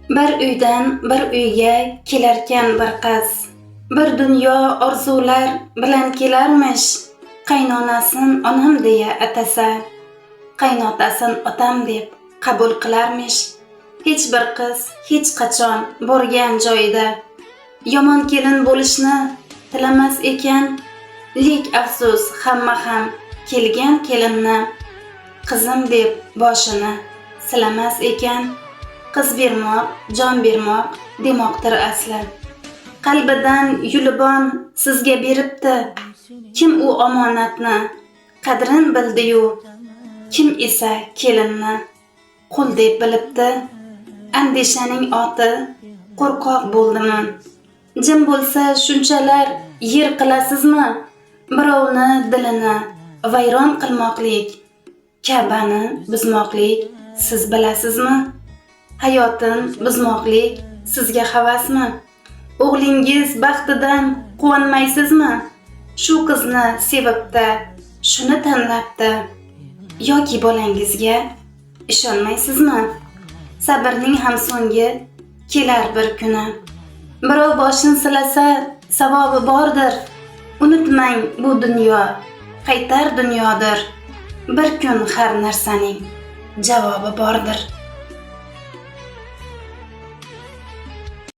Bir uydan bir uyga kelarkan bir qiz. Bir dunyo orzular bilan kelarmish. Qaynonasin onam deya atasa, qaynotasin otam deb qabul qilarmish. Hech bir qiz hech qachon borgan joyida yomon kelin bo'lishni tilamas ekan, lek afsus hamma ham kelgan kelinni qizim deb boshini silamas ekan. Qiz bermoq, jon bermoq demoqdir asli. Qalbidan yulibon sizga beribdi. Kim u omonatni qadrin bildi-yu, kim esa kelinni qul deb bilibdi. Andishaning oti qo'rqoq bo'ldimi? Jim bo'lsa shunchalar yer qilasizmi? Birovni dilini vayron qilmoqlik, Ka'bani buzmoqlik siz bilasizmi? Hayotin buzmoqlik sizga havasmi? O'g'lingiz baxtidan quvonmaysizmi? Shu qizni sevibdi, shuni tanlabdi. Yoki bolangizga ishonmaysizmi? Sabrning ham so'ngi kelar bir kuni. Birov boshini silasa savobi bordir. Unutmang, bu dunyo qaytar dunyodir. Bir kun har narsaning javobi bordir.